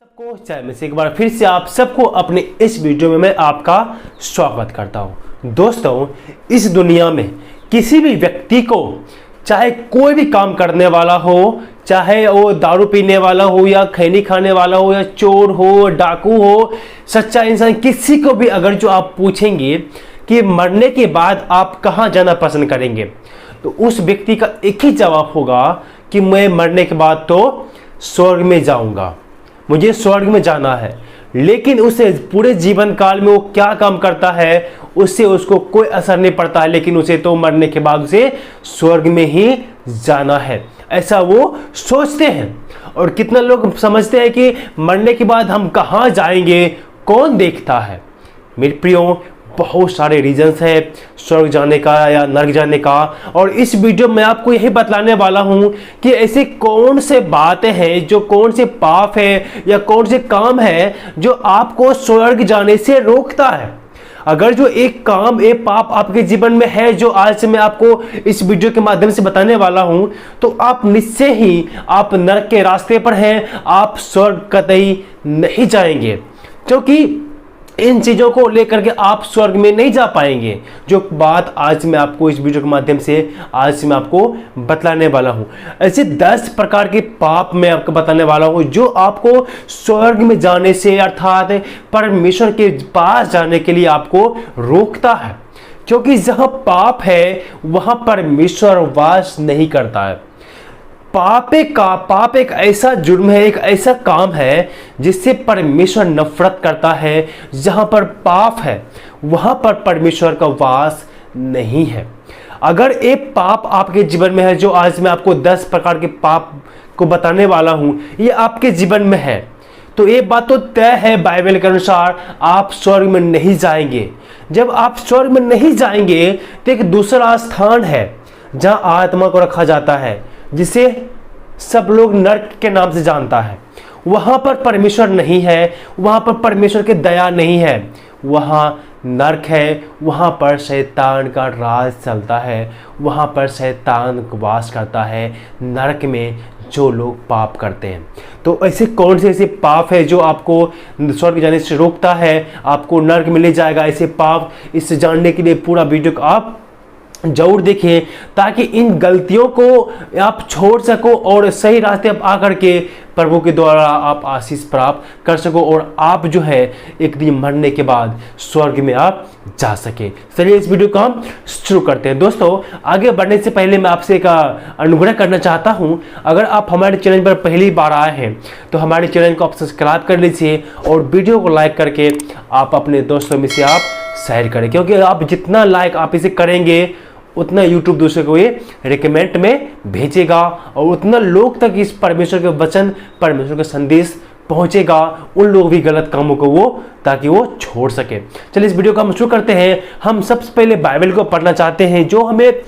सबको चाय में से एक बार फिर से आप सबको अपने इस वीडियो में मैं आपका स्वागत करता हूं। दोस्तों, इस दुनिया में किसी भी व्यक्ति को चाहे कोई भी काम करने वाला हो, चाहे वो दारू पीने वाला हो या खैनी खाने वाला हो या चोर हो, डाकू हो, सच्चा इंसान, किसी को भी अगर जो आप पूछेंगे कि मरने के बाद आप कहाँ जाना पसंद करेंगे, तो उस व्यक्ति का एक ही जवाब होगा कि मैं मरने के बाद तो स्वर्ग में जाऊंगा, मुझे स्वर्ग में जाना है। लेकिन उसे पूरे जीवन काल में वो क्या काम करता है उससे उसको कोई असर नहीं पड़ता है, लेकिन उसे तो मरने के बाद उसे स्वर्ग में ही जाना है, ऐसा वो सोचते हैं। और कितना लोग समझते हैं कि मरने के बाद हम कहाँ जाएंगे, कौन देखता है। मेरे प्रियो, बहुत सारे रीजंस हैं स्वर्ग जाने का या नरक जाने का, और इस वीडियो में आपको यही बतलाने वाला हूं कि ऐसे कौन से बातें हैं, जो कौन से पाप है या कौन से काम है जो आपको स्वर्ग जाने से रोकता है। अगर जो एक काम, एक पाप आपके जीवन में है जो आज से मैं आपको इस वीडियो के माध्यम से बताने वाला हूं, तो आप निश्चय ही आप नरक के रास्ते पर हैं, आप स्वर्ग कतई नहीं जाएंगे, क्योंकि इन चीजों को लेकर के आप स्वर्ग में नहीं जा पाएंगे। जो बात आज मैं आपको इस वीडियो के माध्यम से आज मैं आपको बतलाने वाला हूं, ऐसे 10 प्रकार के पाप मैं आपको बताने वाला हूं जो आपको स्वर्ग में जाने से अर्थात परमेश्वर के पास जाने के लिए आपको रोकता है। क्योंकि जहां पाप है वहां परमेश्वर वास नहीं करता है। पाप एक ऐसा जुर्म है, एक ऐसा काम है जिससे परमेश्वर नफरत करता है। जहां पर पाप है वहां पर परमेश्वर का वास नहीं है। अगर एक पाप आपके जीवन में है, जो आज मैं आपको 10 प्रकार के पाप को बताने वाला हूं, ये आपके जीवन में है, तो ये बात तो तय है बाइबल के अनुसार आप स्वर्ग में नहीं जाएंगे। जब आप स्वर्ग में नहीं जाएंगे तो एक दूसरा स्थान है जहां आत्मा को रखा जाता है, जिसे सब लोग नरक के नाम से जानता है। वहां पर परमेश्वर नहीं है, वहां पर परमेश्वर की दया नहीं है, वहां नरक है, वहां पर शैतान का राज चलता है, वहां पर शैतान वास करता है, नरक में जो लोग पाप करते हैं। तो ऐसे कौन से ऐसे पाप है जो आपको स्वर्ग जाने से रोकता है, आपको नरक में ले जाएगा, ऐसे पाप, इससे जानने के लिए पूरा वीडियो को आप जरूर देखें, ताकि इन गलतियों को आप छोड़ सको और सही रास्ते आप आकर के प्रभु के द्वारा आप आशीष प्राप्त कर सको, और आप जो है एक दिन मरने के बाद स्वर्ग में आप जा सके। चलिए इस वीडियो को हम शुरू करते हैं। दोस्तों, आगे बढ़ने से पहले मैं आपसे एक अनुग्रह करना चाहता हूं। अगर आप हमारे चैनल पर पहली बार आए हैं तो हमारे चैनल को आप सब्सक्राइब कर लीजिए और वीडियो को लाइक करके आप अपने दोस्तों में से आप शेयर करें, क्योंकि आप जितना लाइक आप इसे करेंगे उतना YouTube दूसरे को ये रिकमेंड में भेजेगा और उतना लोग तक इस परमेश्वर के वचन, परमेश्वर का संदेश पहुंचेगा, उन लोग भी गलत कामों को वो ताकि वो छोड़ सके। चलिए इस वीडियो को हम शुरू करते हैं। हम सबसे पहले बाइबल को पढ़ना चाहते हैं, जो हमें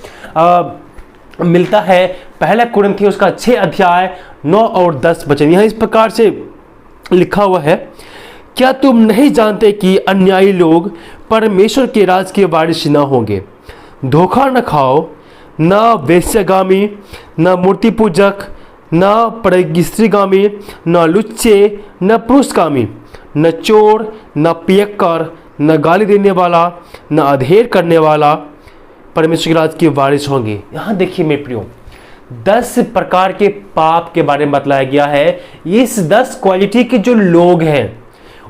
मिलता है पहला कुरिन्थियों उसका 6 अध्याय 9 और 10 वचन। यहाँ इस प्रकार से लिखा हुआ है, क्या तुम नहीं जानते कि अन्यायी लोग परमेश्वर के राज के वारिस न होंगे। धोखा न खाओ, न वेश्यागामी, न मूर्ति पूजक, न परस्त्रीगामी, न लुच्चे, न पुरुषगामी, न चोर, न पियक्कर, न गाली देने वाला, न अधेर करने वाला परमेश्वर के राज के वारिस होंगे। यहाँ देखिए मेरे प्रियो, 10 प्रकार के पाप के बारे में बताया गया है। इस 10 क्वालिटी के जो लोग हैं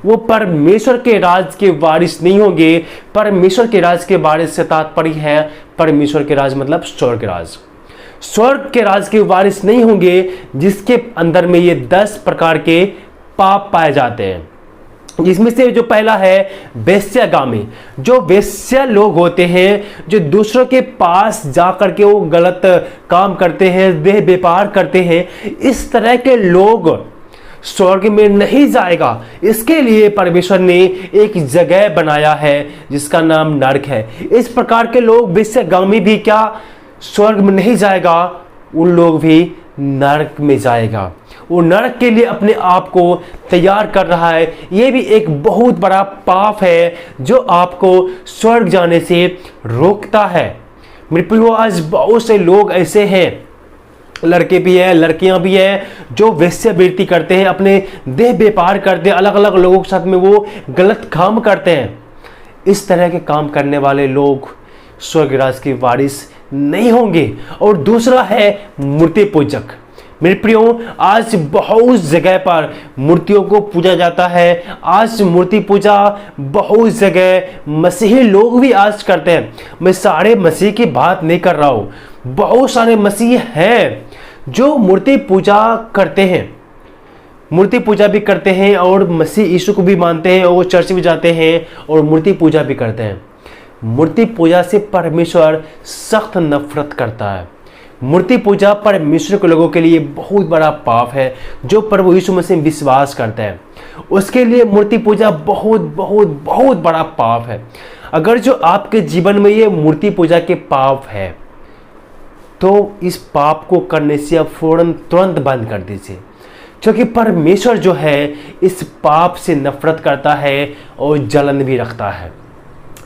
वो परमेश्वर के राज के वारिस नहीं होंगे। परमेश्वर के राज के वारिस से तात्पर्य है, परमेश्वर के राज मतलब स्वर्ग राज, स्वर्ग के राज के वारिस नहीं होंगे, जिसके अंदर में ये 10 प्रकार के पाप पाए जाते हैं। जिसमें से जो पहला है वेश्यागामी। जो वेश्या लोग होते हैं, जो दूसरों के पास जाकर के वो गलत काम करते हैं, देह व्यापार करते हैं, इस तरह के लोग स्वर्ग में नहीं जाएगा। इसके लिए परमेश्वर ने एक जगह बनाया है जिसका नाम नरक है। इस प्रकार के लोग, वेश्यागामी भी क्या स्वर्ग में नहीं जाएगा, उन लोग भी नरक में जाएगा। वो नरक के लिए अपने आप को तैयार कर रहा है। ये भी एक बहुत बड़ा पाप है जो आपको स्वर्ग जाने से रोकता है। मेरे प्रियो, आज बहुत से लोग ऐसे हैं लड़के भी हैं, लड़कियां भी हैं जो वेश्यावृत्ति करते हैं, अपने देह व्यापार करते हैं, अलग अलग लोगों के साथ में वो गलत काम करते हैं। इस तरह के काम करने वाले लोग स्वर्ग राज्य की वारिस नहीं होंगे। और दूसरा है मूर्ति पूजक। मेरे प्रियो, आज बहुत जगह पर मूर्तियों को पूजा जाता है। आज मूर्ति पूजा बहुत जगह मसीही लोग भी आज करते हैं। मैं सारे मसीह की बात नहीं कर रहा हूँ, बहुत सारे मसीह हैं जो मूर्ति पूजा करते हैं, मूर्ति पूजा भी करते हैं और मसीह यीशु को भी मानते हैं और चर्च भी जाते हैं और मूर्ति पूजा भी करते हैं। मूर्ति पूजा से परमेश्वर सख्त नफरत करता है। मूर्ति पूजा परमेश्वर के लोगों के लिए बहुत बड़ा पाप है। जो प्रभु यीशु मसीह में विश्वास करते हैं उसके लिए मूर्ति पूजा बहुत बहुत बहुत बड़ा पाप है। अगर जो आपके जीवन में ये मूर्ति पूजा के पाप है तो इस पाप को करने से आप फौरन तुरंत बंद कर दीजिए, क्योंकि परमेश्वर जो है इस पाप से नफरत करता है और जलन भी रखता है।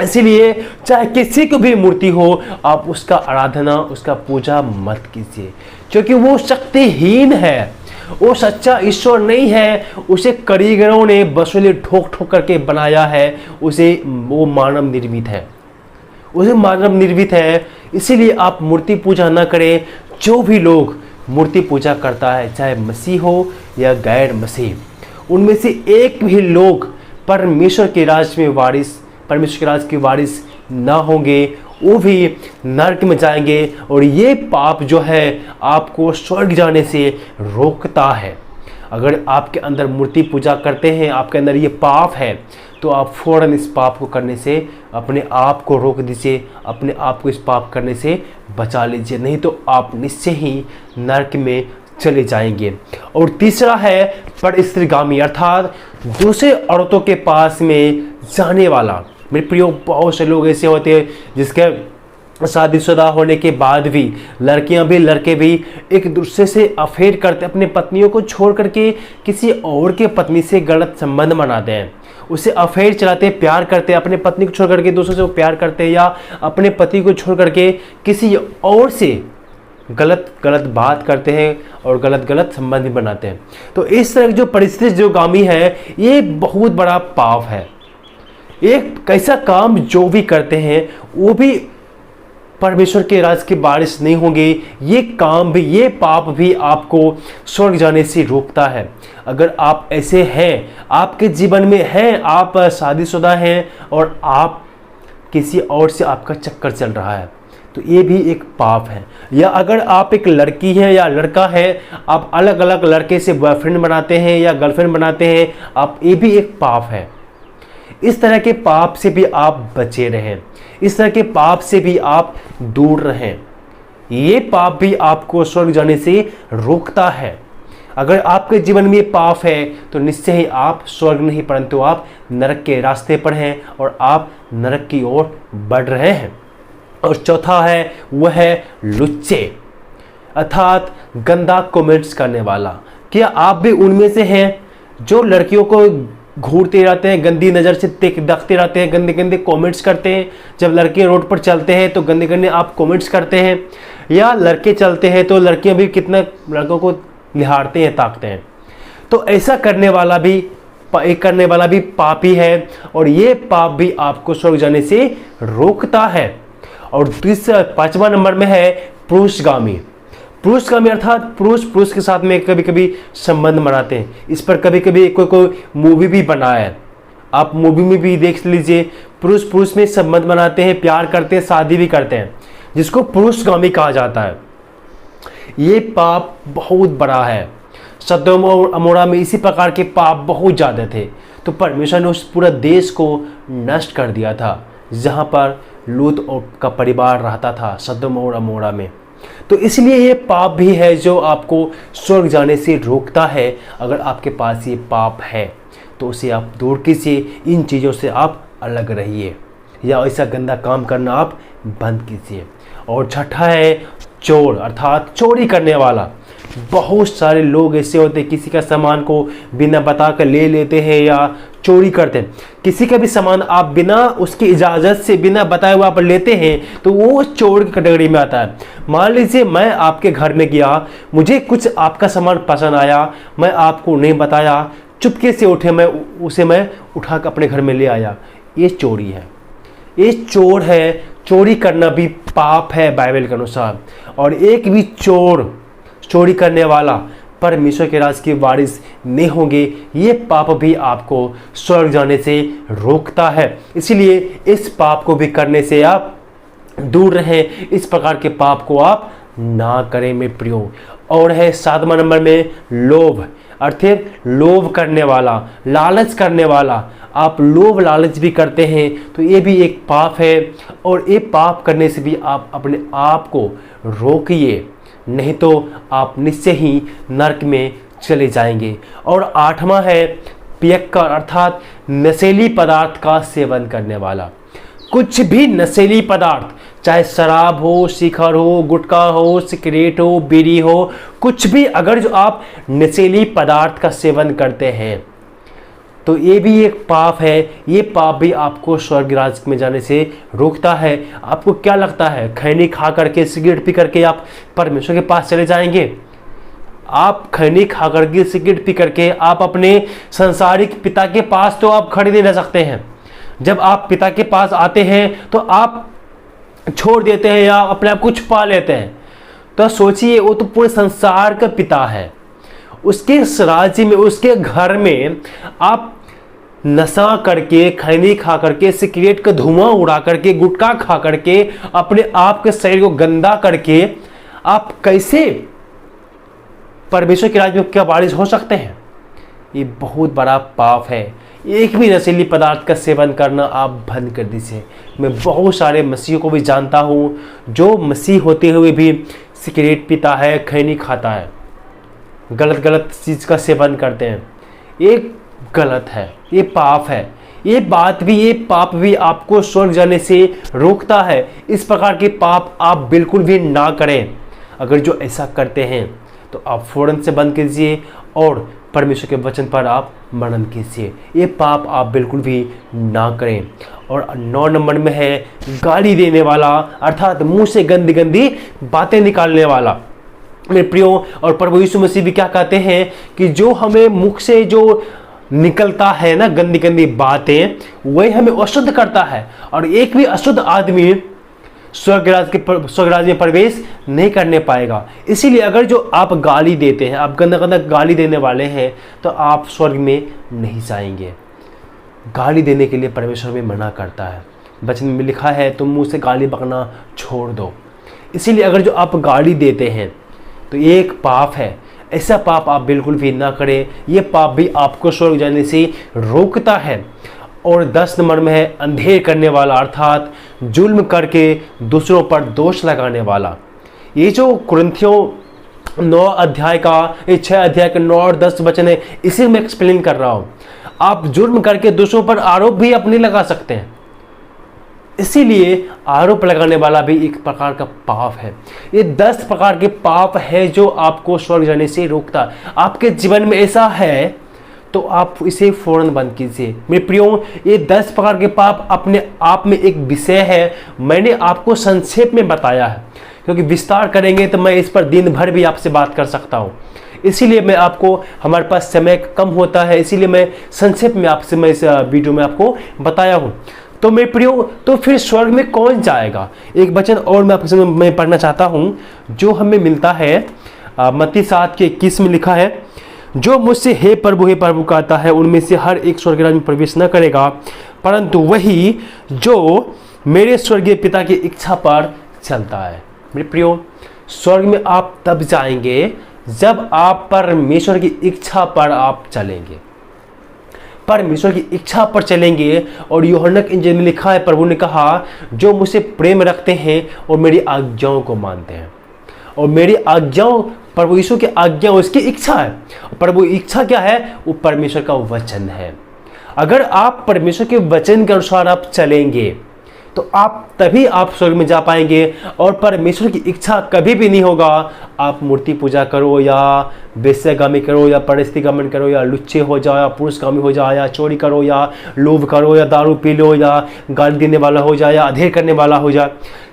इसीलिए चाहे किसी को भी मूर्ति हो, आप उसका आराधना, उसका पूजा मत कीजिए, क्योंकि वो शक्तिहीन है, वो सच्चा ईश्वर नहीं है। उसे कारीगरों ने बसोली ठोक ठोक करके बनाया है, वो मानव निर्मित है, उसे मानव निर्मित है। इसीलिए आप मूर्ति पूजा ना करें। जो भी लोग मूर्ति पूजा करता है, चाहे मसीह हो या गैर मसीह, उनमें से एक भी लोग परमेश्वर के राज्य में वारिस, परमेश्वर के राज्य के वारिस ना होंगे, वो भी नरक में जाएंगे। और ये पाप जो है आपको स्वर्ग जाने से रोकता है। अगर आपके अंदर मूर्ति पूजा करते हैं, आपके अंदर ये पाप है, तो आप फौरन इस पाप को करने से अपने आप को रोक दीजिए, अपने आप को इस पाप करने से बचा लीजिए, नहीं तो आप निश्चय ही नरक में चले जाएंगे। और तीसरा है परस्त्रीगामी, अर्थात दूसरे औरतों के पास में जाने वाला। मेरे प्रियो, बहुत से लोग ऐसे होते हैं जिसके शादीशुदा होने के बाद भी लड़कियां भी लड़के भी एक दूसरे से अफेयर करते, अपने पत्नियों को छोड़ करके किसी और के पत्नी से गलत संबंध बनाते हैं, उसे अफेयर चलाते हैं, प्यार करते हैं, अपने पत्नी को छोड़ करके दूसरों से वो प्यार करते हैं, या अपने पति को छोड़ करके किसी और से गलत गलत बात करते हैं और गलत गलत संबंध बनाते हैं। तो इस तरह जो परिस्थिति जो गामी है, ये बहुत बड़ा पाप है। एक कैसा काम जो भी करते हैं वो भी परमेश्वर के राज की बारिश नहीं होंगे। ये काम भी, ये पाप भी आपको स्वर्ग जाने से रोकता है। अगर आप ऐसे हैं, आपके जीवन में हैं, आप शादीशुदा हैं और आप किसी और से आपका चक्कर चल रहा है, तो ये भी एक पाप है। या अगर आप एक लड़की है या लड़का है, आप अलग अलग लड़के से बॉयफ्रेंड बनाते हैं या गर्लफ्रेंड बनाते हैं, आप, ये भी एक पाप है। इस तरह के पाप से भी आप बचे रहें, इस तरह के पाप से भी आप दूर रहें। ये पाप भी आपको स्वर्ग जाने से रोकता है। अगर आपके जीवन में ये पाप है तो निश्चय ही आप स्वर्ग नहीं परंतु आप नरक के रास्ते पर हैं और आप नरक की ओर बढ़ रहे हैं। और चौथा है वह है लुच्चे, अर्थात गंदा कमेंट्स करने वाला। क्या आप भी उनमें से हैं जो लड़कियों को घूरते रहते हैं, गंदी नज़र से देखते रहते हैं, गंदे गंदे कमेंट्स करते हैं? जब लड़के रोड पर चलते हैं तो गंदे गंदे आप कमेंट्स करते हैं, या लड़के चलते हैं तो लड़कियां भी कितना लड़कों को निहारते हैं, ताकते हैं? तो ऐसा करने वाला भी पापी है, और ये पाप भी आपको स्वर्ग जाने से रोकता है। और पांचवा नंबर में है पुरुषगामी। पुरुषगामी अर्थात पुरुष के साथ में कभी कभी संबंध बनाते हैं। इस पर कभी कभी कोई मूवी भी बना है, आप मूवी में भी देख लीजिए। पुरुष में संबंध बनाते हैं, प्यार करते हैं, शादी भी करते हैं, जिसको पुरुषगामी कहा जाता है। ये पाप बहुत बड़ा है। सदोम और अमोरा में इसी प्रकार के पाप बहुत ज़्यादा थे, तो परमेश्वर ने उस पूरा देश को नष्ट कर दिया था जहाँ पर लूत का परिवार रहता था, सदोम और अमोरा में। तो इसलिए ये पाप भी है जो आपको स्वर्ग जाने से रोकता है। अगर आपके पास ये पाप है तो उसे आप दूर कीजिए, इन चीज़ों से आप अलग रहिए, या ऐसा गंदा काम करना आप बंद कीजिए। और छठा है चोर, अर्थात चोरी करने वाला। बहुत सारे लोग ऐसे होते हैं, किसी का सामान को बिना बता कर ले लेते हैं या चोरी करते हैं। किसी का भी सामान आप बिना उसकी इजाज़त से, बिना बताए हुए आप लेते हैं तो वो चोर की कैटेगरी में आता है। मान लीजिए मैं आपके घर में गया, मुझे कुछ आपका सामान पसंद आया, मैं आपको नहीं बताया, चुपके से उठे, मैं उठा कर अपने घर में ले आया, ये चोरी है, ये चोर है। चोरी करना भी पाप है बाइबल के अनुसार। और एक भी चोरी करने वाला परमेश्वर के राज की वारिस नहीं होंगे। ये पाप भी आपको स्वर्ग जाने से रोकता है। इसलिए इस पाप को भी करने से आप दूर रहें। इस प्रकार के पाप को आप ना करें मेरे प्रियो। और है 7वां नंबर में लोभ, अर्थात लोभ करने वाला, लालच करने वाला। आप लोभ लालच भी करते हैं तो ये भी एक पाप है। और ये पाप करने से भी आप अपने आप को रोकिए, नहीं तो आप निश्चय ही नरक में चले जाएंगे। और 8वां है पियक्कर, अर्थात नशीली पदार्थ का सेवन करने वाला। कुछ भी नशीली पदार्थ, चाहे शराब हो, शिखर हो, गुटखा हो, सिगरेट हो, बीड़ी हो, कुछ भी अगर जो आप नशीली पदार्थ का सेवन करते हैं तो ये भी एक पाप है। ये पाप भी आपको स्वर्ग राज्य में जाने से रोकता है। आपको क्या लगता है खैनी खा करके, सिगरेट पी करके आप परमेश्वर के पास चले जाएंगे? आप खैनी खा करके, सिगरेट पी करके आप अपने संसारिक पिता के पास तो आप खड़े नहीं रह सकते हैं। जब आप पिता के पास आते हैं तो आप छोड़ देते हैं या अपने आप को छुपा लेते हैं। तो सोचिए, वो तो पूरे संसार का पिता है, उसके राज्य में, उसके घर में आप नशा करके, खैनी खा करके, सिगरेट का धुआं उड़ा करके, गुटखा खा करके, अपने आप के शरीर को गंदा करके आप कैसे परमेश्वर के राज्य में क्या वारिस हो सकते हैं? ये बहुत बड़ा पाप है। एक भी नशीली पदार्थ का सेवन करना आप बंद कर दीजिए। मैं बहुत सारे मसीहों को भी जानता हूँ जो मसीह होते हुए भी सिगरेट पीता है, खैनी खाता है, गलत चीज़ का सेवन करते हैं। ये गलत है, ये पाप है। ये पाप भी आपको स्वर्ग जाने से रोकता है। इस प्रकार के पाप आप बिल्कुल भी ना करें। अगर जो ऐसा करते हैं तो आप फौरन से बंद कीजिए और परमेश्वर के वचन पर आप मनन कीजिए। ये पाप आप बिल्कुल भी ना करें। और 9 नंबर में है गाली देने वाला, अर्थात मुंह से गंदी गंदी बातें निकालने वाला। मेरे प्रियो, और प्रभु यीशु मसीह भी क्या कहते हैं कि जो हमें मुख से जो निकलता है ना गंदी गंदी बातें, वही हमें अशुद्ध करता है। और एक भी अशुद्ध आदमी स्वर्ग राज्य में प्रवेश नहीं करने पाएगा। इसीलिए अगर जो आप गाली देते हैं, आप गंदा गंदा गाली देने वाले हैं, तो आप स्वर्ग में नहीं जाएंगे। गाली देने के लिए परमेश्वर में मना करता है। वचन में लिखा है तुम मुंह से गाली बकना छोड़ दो। इसीलिए अगर जो आप गाली देते हैं तो ये एक पाप है। ऐसा पाप आप बिल्कुल भी ना करें। ये पाप भी आपको स्वर्ग जाने से रोकता है। और 10 नंबर में है अंधेर करने वाला, अर्थात जुल्म करके दूसरों पर दोष लगाने वाला। ये जो कुरिन्थियों 9 अध्याय का, 6 अध्याय के 9 और 10 वचन है, इसे मैं एक्सप्लेन कर रहा हूँ। आप जुल्म करके दूसरों पर आरोप भी अपने लगा सकते हैं। इसीलिए आरोप लगाने वाला भी एक प्रकार का पाप है। ये 10 प्रकार के पाप है जो आपको स्वर्ग जाने से रोकता है। आपके जीवन में ऐसा है तो आप इसे फौरन बंद कीजिए। मेरे प्रियो, ये 10 प्रकार के पाप अपने आप में एक विषय है। मैंने आपको संक्षेप में बताया है, क्योंकि विस्तार करेंगे तो मैं इस पर दिन भर भी आपसे बात कर सकता हूँ। इसीलिए मैं आपको, हमारे पास समय कम होता है, इसीलिए मैं संक्षेप में आपसे मैं इस वीडियो में आपको बताया हूँ। तो मेरे प्रियो, तो फिर स्वर्ग में कौन जाएगा? एक वचन और मैं आपसे मैं पढ़ना चाहता हूँ जो हमें मिलता है मत्ती 7 के 21 में लिखा है, जो मुझसे हे प्रभु कहता है उनमें से हर एक स्वर्ग राज्य में प्रवेश न करेगा, परंतु वही जो मेरे स्वर्गीय पिता की इच्छा पर चलता है। मेरे प्रियो, स्वर्ग में आप तब जाएंगे जब आप परमेश्वर की इच्छा पर आप चलेंगे, परमेश्वर की इच्छा पर चलेंगे। और यूहन्ना के इंजील में लिखा है, प्रभु ने कहा जो मुझसे प्रेम रखते हैं और मेरी आज्ञाओं को मानते हैं। और मेरी आज्ञाओं, प्रभु यीशु की आज्ञा उसकी इच्छा है। प्रभु इच्छा क्या है? वो परमेश्वर का वचन है। अगर आप परमेश्वर के वचन के अनुसार आप चलेंगे, तो आप तभी आप स्वर्ग में जा पाएंगे। और परमेश्वर की इच्छा कभी भी नहीं होगा आप मूर्ति पूजा करो या वेश्यागामी करो या परस्त्रीगमन करो या लुच्चे हो जाओ या पुरुषगामी हो जाओ या चोरी करो या लोभ करो या दारू पी लो या गाली देने वाला हो जाए या अधेर करने वाला हो जाए।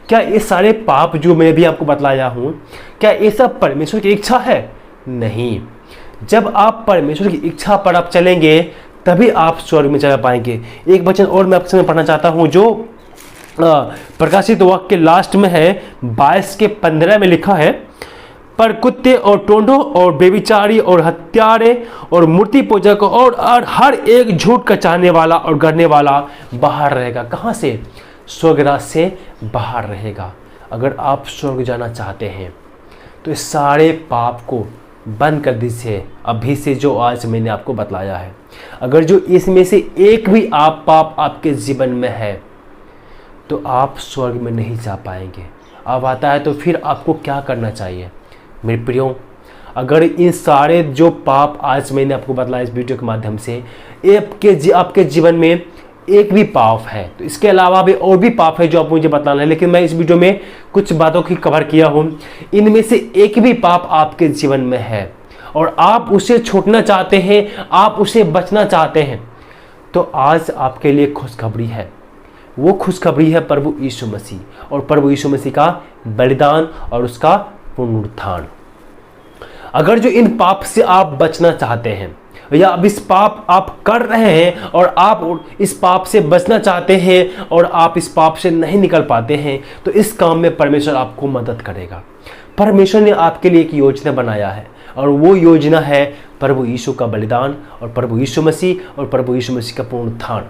क्या ये सारे पाप जो मैं भी आपको बतलाया हूँ, क्या ये सब परमेश्वर की इच्छा है? नहीं। जब आप परमेश्वर की इच्छा पर आप चलेंगे तभी आप स्वर्ग में जा पाएंगे। एक वचन और मैं आपके सामने पढ़ना चाहता हूँ जो प्रकाशित वाक्य के लास्ट में है, 22 के 15 में लिखा है, पर कुत्ते और टोंडों और बेविचारी और हत्यारे और मूर्ति पूजक और हर एक झूठ का चाहने वाला और गढ़ने वाला बाहर रहेगा। कहाँ से? स्वर्गराज से बाहर रहेगा। अगर आप स्वर्ग जाना चाहते हैं तो इस सारे पाप को बंद कर दीजिए अभी से, जो आज मैंने आपको बतलाया है। अगर जो इसमें से एक भी आप पाप आपके जीवन में है तो आप स्वर्ग में नहीं जा पाएंगे। अब आता है तो फिर आपको क्या करना चाहिए मेरे प्रियो? अगर इन सारे जो पाप आज मैंने आपको बतलाया इस वीडियो के माध्यम से, आपके जीवन में एक भी पाप है, तो इसके अलावा भी और भी पाप है जो आप मुझे बताना है, लेकिन मैं इस वीडियो में कुछ बातों की कवर किया हूँ। इनमें से एक भी पाप आपके जीवन में है और आप उसे छोड़ना चाहते हैं, आप उसे बचना चाहते हैं, तो आज आपके लिए खुशखबरी है। वो खुशखबरी है प्रभु यीशु मसीह और प्रभु यीशु मसीह का बलिदान और उसका पुनरुत्थान। अगर जो इन पाप से आप बचना चाहते हैं या अब इस पाप आप कर रहे हैं और आप इस पाप से बचना चाहते हैं और आप इस पाप से नहीं निकल पाते हैं, तो इस काम में परमेश्वर आपको मदद करेगा। परमेश्वर ने आपके लिए एक योजना बनाया है और वो योजना है प्रभु यीशु का बलिदान और प्रभु यीशु मसीह और प्रभु यीशु मसीह का पुनरुत्थान।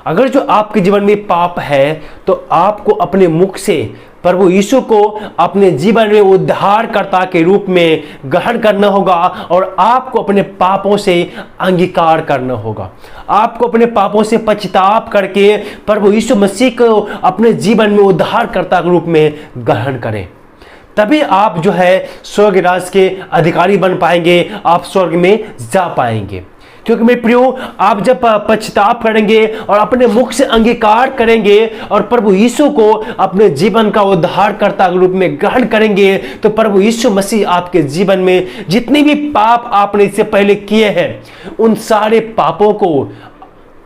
अगर जो आपके जीवन में पाप है तो आपको अपने मुख से प्रभु यीशु को अपने जीवन में उद्धारकर्ता के रूप में ग्रहण करना होगा और आपको अपने पापों से अंगीकार करना होगा। आपको अपने पापों से पश्चाताप करके प्रभु यीशु मसीह को अपने जीवन में उद्धारकर्ता के रूप में ग्रहण करें। तभी आप जो है स्वर्ग राज के अधिकारी बन पाएंगे, आप स्वर्ग में जा पाएंगे। क्योंकि मेरे प्रियो, आप जब पश्चाताप करेंगे और अपने मुख से अंगीकार करेंगे और प्रभु यीशु को अपने जीवन का उद्धारकर्ता के रूप में ग्रहण करेंगे, तो प्रभु यीशु मसीह आपके जीवन में जितने भी पाप आपने इससे पहले किए हैं उन सारे पापों को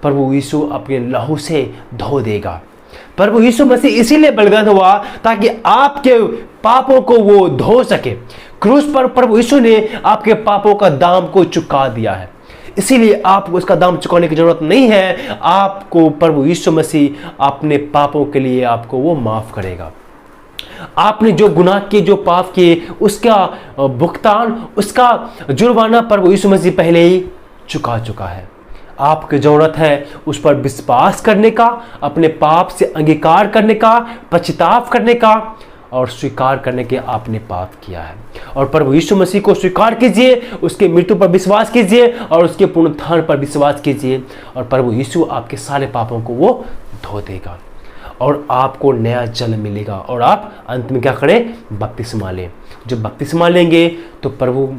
प्रभु यीशु अपने लहू से धो देगा। प्रभु यीशु मसीह इसीलिए बलिदान हुआ ताकि आपके पापों को वो धो सके। क्रूस पर प्रभु यीशु ने आपके पापों का दाम को चुका दिया है, इसीलिए आपको उसका दाम चुकाने की जरूरत नहीं है। आपको प्रभु यीशु मसीह अपने पापों के लिए आपको वो माफ करेगा। आपने जो गुनाह किए, जो पाप किए, उसका भुगतान, उसका जुर्माना प्रभु यीशु मसीह पहले ही चुका चुका है। आपकी जरूरत है उस पर विश्वास करने का, अपने पाप से अंगीकार करने का, पश्चाताप करने का और स्वीकार करने के आपने पाप किया है। और प्रभु यीशु मसीह को स्वीकार कीजिए, उसके मृत्यु पर विश्वास कीजिए और उसके पुनरुत्थान पर विश्वास कीजिए और प्रभु यीशु आपके सारे पापों को वो धो देगा और आपको नया जन्म मिलेगा। और आप अंत में क्या करें? बपतिस्मा लें। जब बपतिस्मा लेंगे तो प्रभु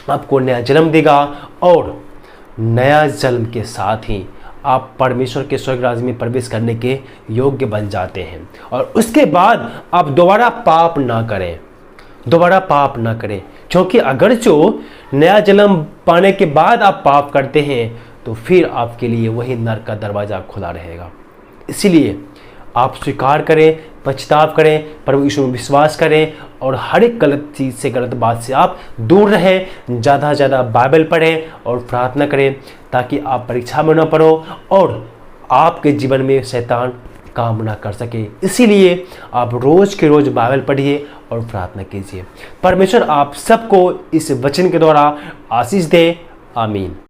आपको नया जन्म देगा और नया जन्म के साथ ही आप परमेश्वर के स्वर्ग राज्य में प्रवेश करने के योग्य बन जाते हैं। और उसके बाद आप दोबारा पाप ना करें, दोबारा पाप ना करें। क्योंकि अगर जो नया जन्म पाने के बाद आप पाप करते हैं तो फिर आपके लिए वही नरक का दरवाज़ा खुला रहेगा। इसीलिए आप स्वीकार करें, पश्चाताप करें, प्रभु यीशु में विश्वास करें और हर एक गलत चीज़ से, गलत बात से आप दूर रहें। ज़्यादा से ज़्यादा बाइबल पढ़ें और प्रार्थना करें ताकि आप परीक्षा में न पड़ो और आपके जीवन में शैतान काम ना कर सके। इसीलिए आप रोज़ के रोज़ बाइबल पढ़िए और प्रार्थना कीजिए। परमेश्वर आप सबको इस वचन के द्वारा आशीष दे। आमीन।